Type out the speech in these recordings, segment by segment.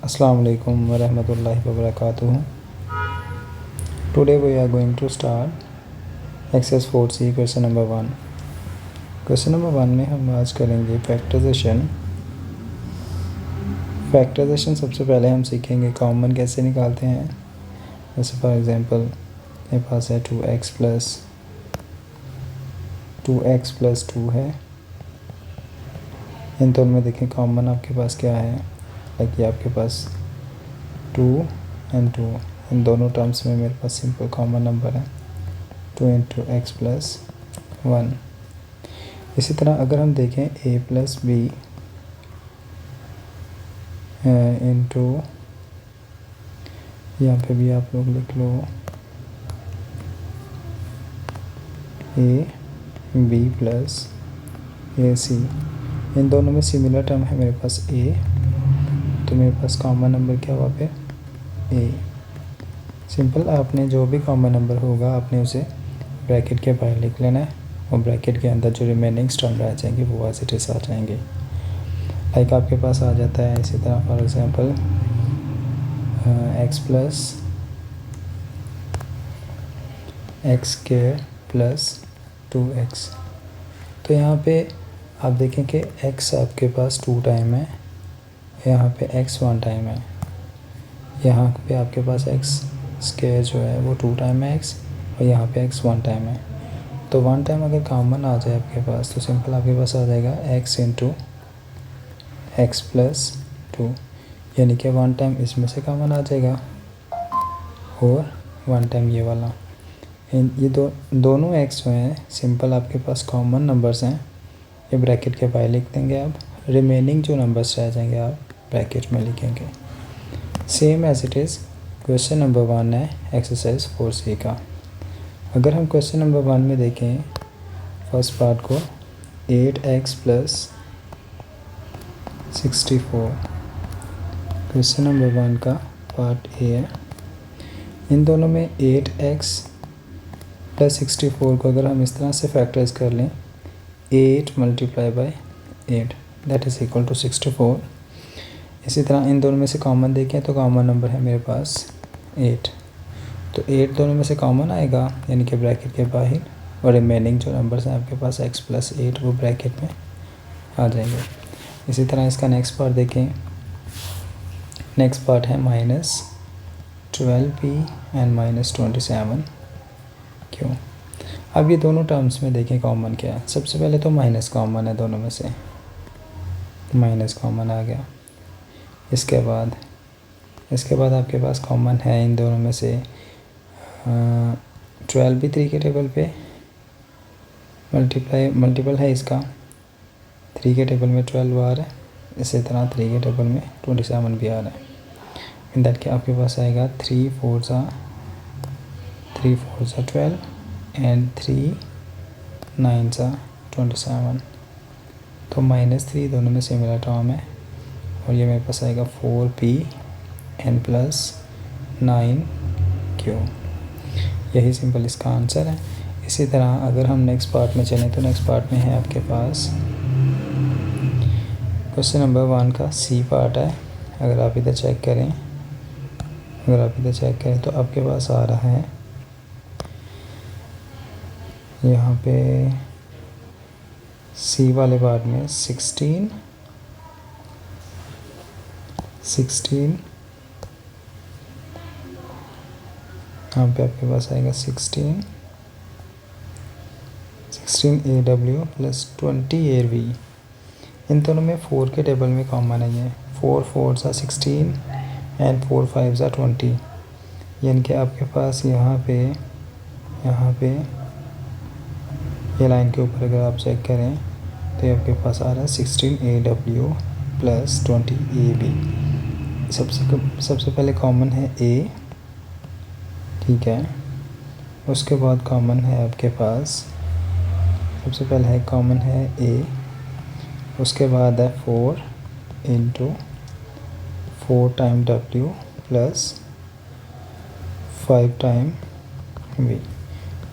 Assalamu alaikum wa rahmatullahi wa barakatuh. Today we are going to start exercise 4C question number 1. Question number 1 में हम आज करेंगे factorisation. Factorisation सबसे पहले हम सीखेंगे कॉमन कैसे निकालते हैं। जैसे फॉर एग्जांपल मेरे पास है 2x प्लस 2 है। इन दोनों में देखें कॉमन आपके पास क्या है। लाइक ये आपके पास 2 एंड 2, इन दोनों टर्म्स में मेरे पास सिंपल कॉमन नंबर है 2 इंटू एक्स प्लस 1। इसी तरह अगर हम देखें a प्लस बी इंटू, यहाँ पे भी आप लोग लिख लो a b प्लस ए सी। इन दोनों में सिमिलर टर्म है मेरे पास a, तो मेरे पास कॉमन नंबर क्या हुआ पे a। सिंपल आपने जो भी कॉमन नंबर होगा आपने उसे ब्रैकेट के बाहर लिख लेना है और ब्रैकेट के अंदर जो रिमेनिंग टर्म रह जाएंगे वो एज इट इज आ जाएंगे। लाइक आपके पास आ जाता है इसी तरह for example x square plus 2x। तो यहाँ पे आप देखें कि x आपके पास 2 टाइम है, यहाँ पे x 1 टाइम है, यहाँ पे आपके पास x स्क्वायर जो है वो 2 टाइम है x, और यहाँ पे x 1 टाइम है। तो 1 टाइम अगर कॉमन आ जाए आपके पास तो सिंपल आपके पास आ जाएगा x इंटू एक्स प्लस 2, यानी कि 1 टाइम इसमें से कॉमन आ जाएगा और 1 टाइम ये वाला। ये दोनों x जो हैं सिंपल आपके पास कॉमन नंबर्स हैं, ये ब्रैकेट के बाहर लिख देंगे आप। रिमेनिंग जो नंबर्स रह जाएंगे आप ब्रैकेट में लिखेंगे। Same as it is question number 1 है एक्सरसाइज 4C का। अगर हम क्वेश्चन नंबर 1 में देखें फर्स्ट पार्ट को 8x प्लस 64, क्वेश्चन नंबर 1 का पार्ट ए है। इन दोनों में 8x प्लस 64 को अगर हम इस तरह से फैक्टराइज कर लें 8 multiply by 8 that is equal to 64। इसी तरह इन दोनों में से कॉमन देखें तो कॉमन नंबर है मेरे पास 8, तो 8 दोनों में से कॉमन आएगा यानी कि ब्रैकेट के बाहर, और रिमेनिंग जो नंबर्स हैं आपके पास x प्लस 8 वो ब्रैकेट में आ जाएंगे। इसी तरह इसका नेक्स्ट पार्ट देखें। नेक्स्ट पार्ट है -12p एंड -27 क्यों। अब ये दोनों टर्म्स में देखें कॉमन क्या है। सबसे पहले तो माइनस कॉमन है दोनों में से, माइनस कॉमन आ गया। इसके बाद आपके पास कॉमन है इन दोनों में से 12 भी 3 के टेबल पे मल्टीपल है इसका, 3 के टेबल में 12 आ रहा है, इसी तरह 3 के टेबल में 27 भी आ रहा है। इन दैट के आपके पास आएगा 3 4 सा 12 एंड 3 9 सा 27। तो -3 दोनों में सिमिलर टर्म है, और ये मेरे पास आएगा 4p एन प्लस 9q। यही सिंपल इसका आंसर है। इसी तरह अगर हम नेक्स्ट पार्ट में चलें तो नेक्स्ट पार्ट में है आपके पास क्वेश्चन नंबर 1 का सी पार्ट है। अगर आप इधर चेक करें तो आपके पास आ रहा है यहाँ पे सी वाले पार्ट में 16 यहाँ पे आपके पास आएगा 16 AW प्लस 20 AV। इन दोनों में 4 के टेबल में कॉमन है ये 4 4 सा 16 एंड 4 5 सा 20, यानी कि आपके पास यहाँ पे ये लाइन के ऊपर अगर आप चेक करें तो ये आपके पास आ रहा है 16 AW प्लस 20 AB। सबसे पहले कॉमन है A, ठीक है। उसके बाद कॉमन है आपके पास, सबसे पहले है कॉमन है A, उसके बाद है 4 into 4 time W plus 5 time V।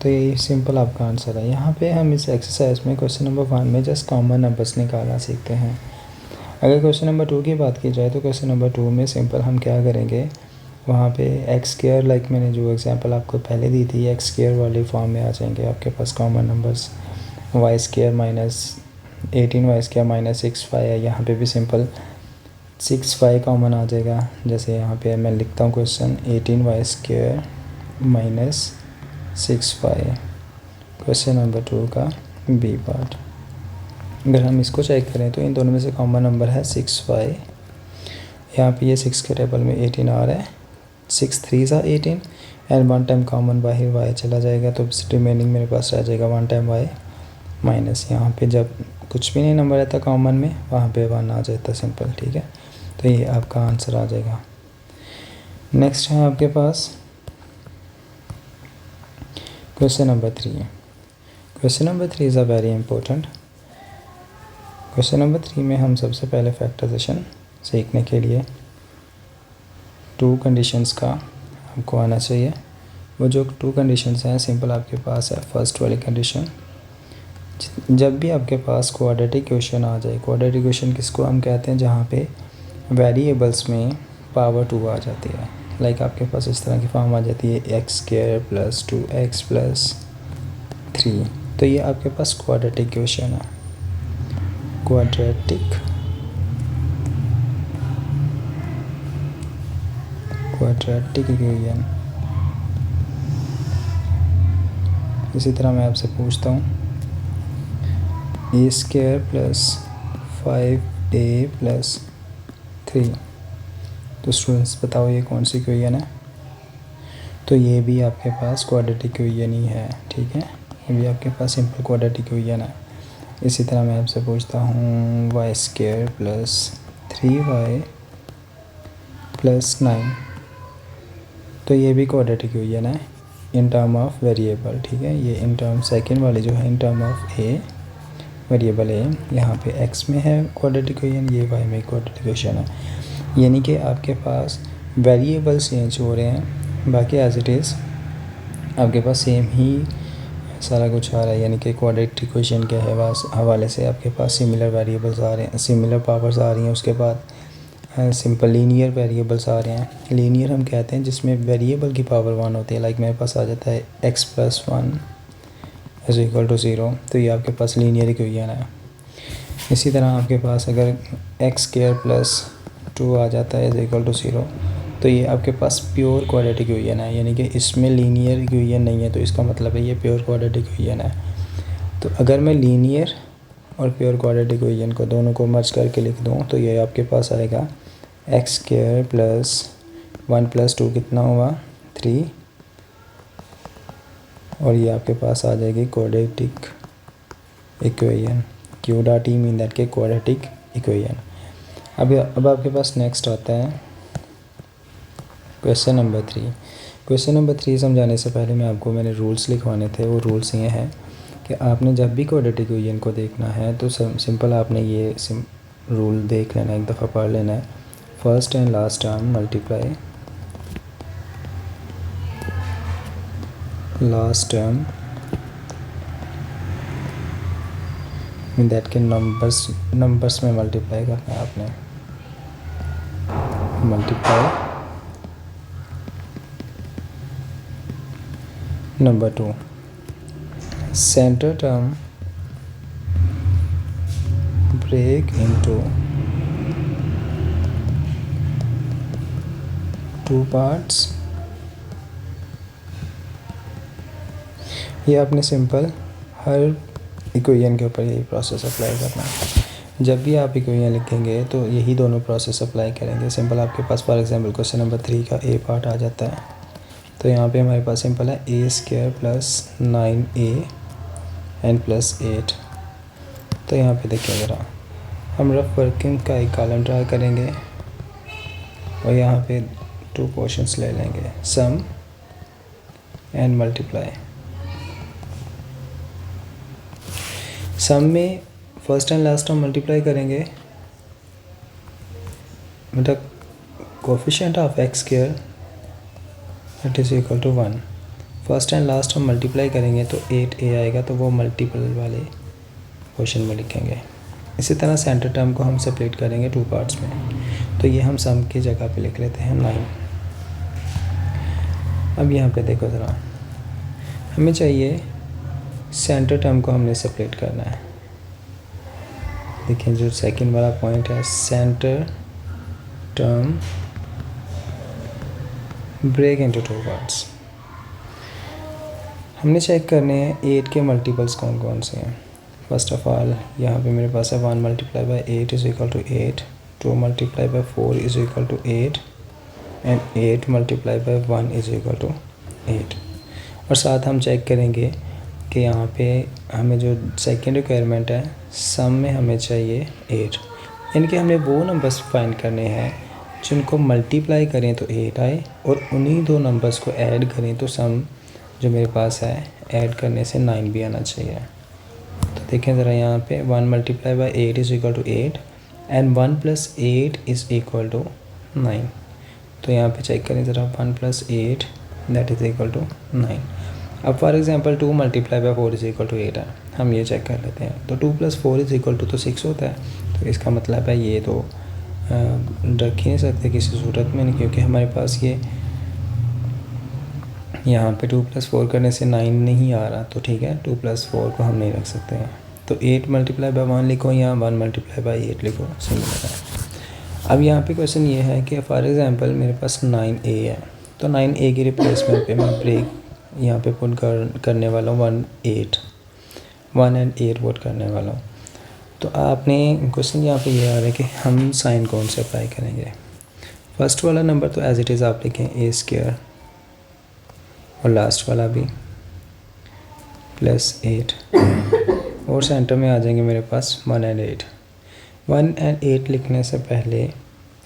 तो ये सिंपल आपका आंसर है। यहाँ पे हम इस एक्सरसाइज में क्वेश्चन नंबर 1 में जस्ट कॉमन नंबर्स निकालना सीखते हैं। अगर क्वेश्चन नंबर 2 की बात की जाए तो क्वेश्चन नंबर 2 में सिंपल हम क्या करेंगे, वहाँ पे एक्स स्क्वायर लाइक मैंने जो एग्जांपल आपको पहले दी थी एक्स स्क्वायर वाली फॉर्म में आ जाएंगे आपके पास common numbers. Y square minus 18 Y square minus 6 Y है, यहाँ पे भी सिंपल 6 वाई कॉमन आ जाएगा। जैसे यहाँ पे मैं लिखता हूँ question 18 Y square minus 6 y, question number 2 का बी पार्ट। अगर हम इसको चेक करें तो इन दोनों में से कॉमन नंबर है 6 वाई, यहाँ पे ये 6 के टेबल में 18 आ रहा है, 6 3 सा 18 एंड 1 टाइम कॉमन बाहर वाई चला जाएगा तो रिमेनिंग मेरे पास रह जाएगा 1 टाइम वाई माइनस, यहाँ पे जब कुछ भी नहीं नंबर रहता कॉमन में वहाँ पे 1 आ जाता सिंपल, ठीक है। तो ये आपका आंसर आ जाएगा। नेक्स्ट है आपके पास question number 3। Question number 3 is a very important. Question number 3 में हम सबसे पहले फैक्टराइजेशन सीखने के लिए 2 कंडीशंस का आपको आना चाहिए। वो जो 2 कंडीशंस हैं सिंपल आपके पास है। फर्स्ट वाली कंडीशन, जब भी आपके पास क्वाड्रेटिक इक्वेशन आ जाए, क्वाड्रेटिक इक्वेशन किसको हम कहते हैं, जहाँ पे वेरिएबल्स में पावर 2 आ जाती है। लाइक आपके पास इस तरह की फॉर्म आ जाती है x square plus 2x plus 3, तो ये आपके पास क्वाड्रेटिक इक्वेशन है। Quadratic equation. इसी तरह मैं आपसे पूछता हूँ ए स्क्वायर प्लस 5a प्लस 3, तो स्टूडेंट्स बताओ ये कौन सी इक्वेशन है। तो ये भी आपके पास क्वाड्रेटिक इक्वेशन ही है, ठीक है, ये भी आपके पास सिंपल क्वाड्रेटिक इक्वेशन है। इसी तरह मैं आपसे पूछता हूँ Y square plus 3y plus 9, तो ये भी क्वाड्रेटिक इक्वेशन है इन टर्म ऑफ वेरिएबल, ठीक है। ये इन टर्म सेकेंड वाली जो है in term of A, variable A, यहाँ पे x में है क्वाड्रेटिक इक्वेशन, ये y में क्वाड्रेटिक इक्वेशन है। यानी कि आपके पास वेरिएबल्स चेंज हो रहे हैं, बाकी एज इट इज़ आपके पास सेम ही सारा कुछ आ रहा है। यानी कि क्वाड्रेटिक इक्वेशन के हवाले से आपके पास सिमिलर वेरिएबल्स आ रहे हैं, सिमिलर पावर्स आ रही हैं। उसके बाद सिंपल लीनियर वेरिएबल्स आ रहे हैं। लीनियर हम कहते हैं जिसमें वेरिएबल की पावर 1 होती है। लाइक मेरे पास आ जाता है x plus 1 is equal to 0, तो ये आपके पास लीनियर इक्वेशन है। इसी तरह आपके पास अगर एक्स स्क्वायर प्लस 2 आ जाता है इज इक्वल टू 0, तो ये आपके पास प्योर क्वाड्रेटिक इक्वेशन है। यानी कि इसमें लीनियर इक्वेशन नहीं है, तो इसका मतलब है ये प्योर क्वाड्रेटिक इक्वेशन है। तो अगर मैं लीनियर और प्योर क्वाड्रेटिक इक्वेशन को दोनों को मर्ज करके लिख दूँ तो ये आपके पास आएगा एक्स स्क्वायर प्लस 1 प्लस 2 कितना हुआ 3, और ये आपके पास आ जाएगी quadratic equation. Q dot E mean that के क्वाड्रेटिक इक्वेशन। अब आपके पास नेक्स्ट आता है क्वेश्चन नंबर 3। क्वेश्चन नंबर 3 समझाने से पहले मैंने रूल्स लिखवाने थे। वो रूल्स ये हैं कि आपने जब भी क्वाड्रेटिक इक्वेशन को देखना है तो सिंपल आपने ये रूल देख लेना, एक दफ़ा पढ़ लेना है। First and last term multiply last term mean that के नंबर्स में मल्टीप्लाई करना है आपने। Multiply number 2, center term break into 2 parts. ये आपने सिंपल हर इक्वेशन के ऊपर यही प्रोसेस अप्लाई करना है। जब भी आप इक्वेशन लिखेंगे तो यही दोनों प्रोसेस अप्लाई करेंगे। सिंपल आपके पास फॉर एग्जांपल क्वेश्चन नंबर 3 का ए पार्ट आ जाता है, तो यहाँ पे हमारे पास सिंपल है A square plus 9a N plus 8। तो यहाँ पे देखिए ज़रा, हम रफ वर्किंग का एक कॉलम ड्रा करेंगे और यहाँ पे 2 पोर्शंस ले लेंगे, सम एंड मल्टीप्लाई। सम में first and last term multiply करेंगे, मतलब coefficient of X square that is equal to 1। First and last हम मल्टीप्लाई करेंगे तो 8a आएगा, तो वो मल्टीपल वाले क्वेश्चन में लिखेंगे। इसी तरह सेंटर टर्म को हम सेपरेट करेंगे 2 पार्ट्स में। तो ये हम सम की जगह पे लिख लेते हैं 9। अब यहाँ पे देखो ज़रा, हमें चाहिए सेंटर टर्म को हमने सेपरेट करना है। देखिए जो सेकंड वाला पॉइंट है, center term break into 2 parts. हमने चेक करने हैं 8 के मल्टीपल्स कौन कौन से हैं। फर्स्ट ऑफ ऑल यहाँ पे मेरे पास है 1 multiply by 8 is equal to 8, 2 multiply by 4 is equal to 8 and 8 multiply by 1 is equal to 8। और साथ हम चेक करेंगे कि यहाँ पे हमें जो सेकेंड रिक्वायरमेंट है, सम में हमें चाहिए 8, यानी कि हमें वो नंबर्स फाइंड करने हैं जिनको मल्टीप्लाई करें तो 8 आए और उन्हीं दो नंबर्स को ऐड करें तो सम जो मेरे पास है ऐड करने से 9 भी आना चाहिए। तो देखें ज़रा यहाँ पे 1 multiply by 8 is equal to 8 and 1 plus 8 is equal to 9। तो यहाँ पे चेक करें ज़रा, 1 plus 8 that is equal to 9। अब for example 2 multiply by 4 is equal to 8 है, हम ये चेक कर लेते हैं। तो 2 प्लस 4 इज़ इक्वल टू तो 6 होता है। तो इसका मतलब है ये तो रख ही नहीं सकते किसी सूरत में नहीं, क्योंकि हमारे पास ये यहाँ पे 2 प्लस 4 करने से 9 नहीं आ रहा। तो ठीक है, 2 प्लस 4 को हम नहीं रख सकते हैं। तो 8 मल्टीप्लाई बाई 1 लिखो या 1 मल्टीप्लाई बाई 8 लिखो, सिमिलर है। अब यहाँ पे क्वेश्चन ये है कि फॉर एग्जांपल मेरे पास 9a है, तो 9a की रिप्लेसमेंट पे मैं ब्रेक यहाँ पे पुट करने वाला हूँ 1 एंड 8 पुट करने वाला हूँ। तो आपने क्वेश्चन यहाँ पे ये आ रहा है कि हम साइन कौन से अप्लाई करेंगे। फर्स्ट वाला नंबर तो एज इट इज़ आप लिखें a² और लास्ट वाला भी +8 और सेंटर में आ जाएंगे मेरे पास 1 एंड 8। 1 एंड 8 लिखने से पहले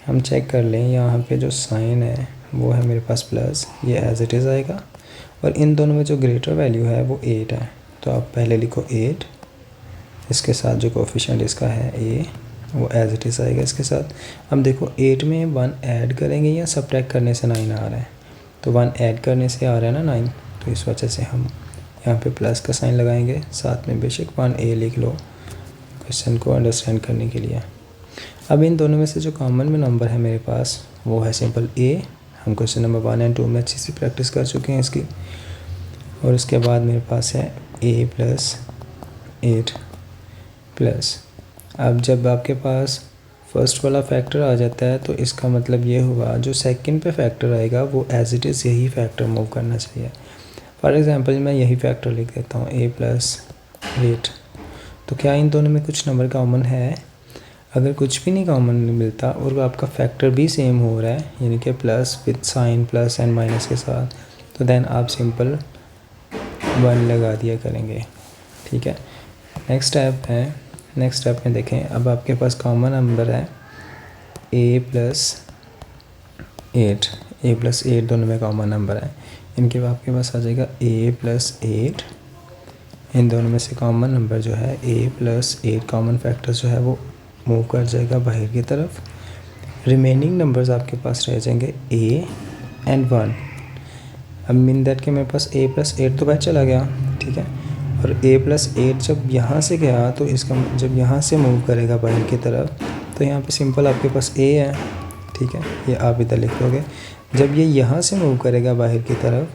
हम चेक कर लें, यहाँ पे जो साइन है वो है मेरे पास प्लस, ये एज इट इज़ आएगा। और इन दोनों में जो ग्रेटर वैल्यू है वो 8 है, तो आप पहले लिखो 8, इसके साथ जो कोफिशिएंट इसका है a, वो एज इट इज़ आएगा इसके साथ। अब देखो 8 में 1 ऐड करेंगे या सब्ट्रैक्ट करने से 9 आ रहा है, तो 1 ऐड करने से आ रहा है ना 9, तो इस वजह से हम यहाँ पे प्लस का साइन लगाएंगे। साथ में बेशक 1a लिख लो क्वेश्चन को अंडरस्टैंड करने के लिए। अब इन दोनों में से जो कॉमन में नंबर है मेरे पास वो है सिंपल a। हम क्वेश्चन नंबर 1 एंड 2 में अच्छी सी प्रैक्टिस कर चुके हैं इसकी। और उसके बाद मेरे पास है a + 8 प्लस, अब जब आपके पास फर्स्ट वाला फैक्टर आ जाता है तो इसका मतलब ये हुआ जो सेकंड पे फैक्टर आएगा वो एज इट इज़ यही फैक्टर मूव करना चाहिए। फॉर एग्जांपल मैं यही फैक्टर लिख देता हूँ a + 8। तो क्या इन दोनों में कुछ नंबर कॉमन है? अगर कुछ भी नहीं कॉमन मिलता और आपका फैक्टर भी सेम हो रहा है, यानी कि plus with sign plus and minus के साथ, तो देन आप सिंपल 1 लगा दिया करेंगे। ठीक है, नेक्स्ट स्टेप में देखें, अब आपके पास कॉमन नंबर है a + 8 दोनों में कॉमन नंबर है। इनके बाद आपके पास आ जाएगा a + 8। इन दोनों में से कॉमन नंबर जो है a + 8 कॉमन फैक्टर जो है वो मूव कर जाएगा बाहर की तरफ। रिमेनिंग नंबर्स आपके पास रह जाएंगे a एंड 1। अब मीन दैट कि मेरे पास a + 8 तो बाहर चला गया, ठीक है, और a + 8 जब यहाँ से गया तो इसका जब यहाँ से मूव करेगा बाहर की तरफ तो यहाँ पे सिंपल आपके पास a है। ठीक है, ये आप इधर लिख दोगे। जब ये यहाँ से मूव करेगा बाहर की तरफ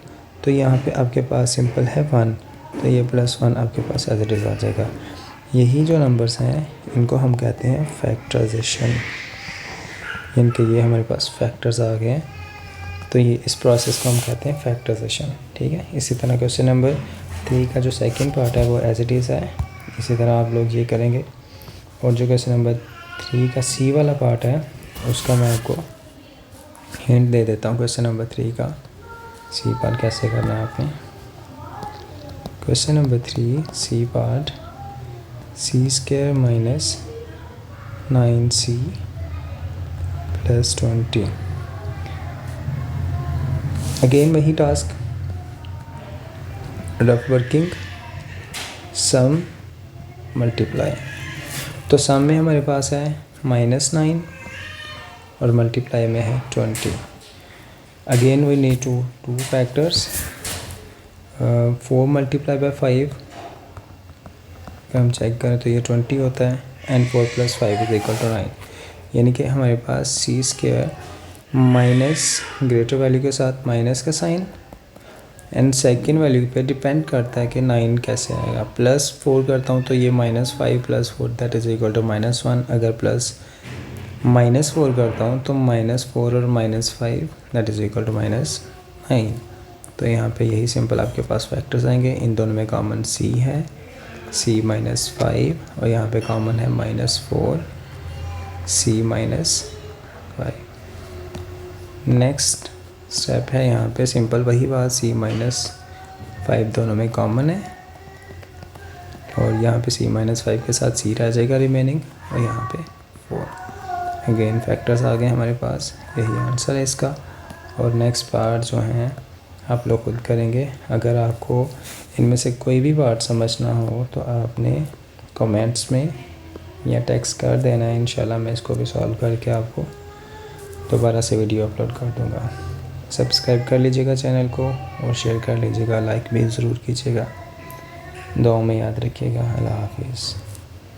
तो यहाँ पे आपके पास सिंपल है 1, तो ये +1 आपके पास एज इट इज़ आ जाएगा। यही जो नंबर्स हैं इनको हम कहते हैं फैक्टराइजेशन, इनके ये हमारे पास फैक्टर्स आ गए हैं, तो ये इस प्रोसेस को हम कहते हैं फैक्टराइजेशन। ठीक है, इसी तरह क्वेश्चन नंबर 3 का जो सेकंड पार्ट है वो एज इट इज़ है, इसी तरह आप लोग ये करेंगे। और जो क्वेश्चन नंबर 3 का सी वाला पार्ट है उसका मैं आपको हिंट दे देता हूँ। क्वेश्चन नंबर 3 का सी पार्ट कैसे करना है आपने। Question number 3 C part c² - 9c + 20। Again वही task, rough working, sum multiply. तो सम में हमारे पास है -9 और मल्टीप्लाई में है 20। Again we need to factors. 4 × 5 हम चेक करें तो ये 20 होता है, एंड 4 + 5 = 9, यानी कि हमारे पास सी स्क्वायर माइनस ग्रेटर वैल्यू के साथ माइनस का साइन एंड सेकेंड वैल्यू पे डिपेंड करता है कि 9 कैसे आएगा। +4 करता हूँ तो ये -5 + 4 दैट इज़ इक्वल टू -1। अगर -4 करता हूँ तो -4 और -5 दैट इज़ इक्वल टू -9। तो यहाँ पे यही सिंपल आपके पास फैक्टर्स आएंगे। इन दोनों में कॉमन c है, c -5, और यहाँ पे कॉमन है -4, c -5। नेक्स्ट स्टेप है यहाँ पे सिंपल वही बात, c -5 दोनों में कॉमन है, और यहाँ पे c -5 के साथ c रह जाएगा रिमेनिंग, और यहाँ पे 4। अगेन फैक्टर्स आ गए हमारे पास, यही आंसर है इसका। और नेक्स्ट पार्ट जो है आप लोग खुद करेंगे। अगर आपको इनमें से कोई भी पार्ट समझना हो तो आपने कमेंट्स में या टेक्स्ट कर देना है, इंशाल्लाह मैं इसको भी सॉल्व करके आपको दोबारा से वीडियो अपलोड कर दूँगा। सब्सक्राइब कर लीजिएगा चैनल को और शेयर कर लीजिएगा, लाइक भी ज़रूर कीजिएगा। दुआ में याद रखिएगा। अल्लाह हाफिज़।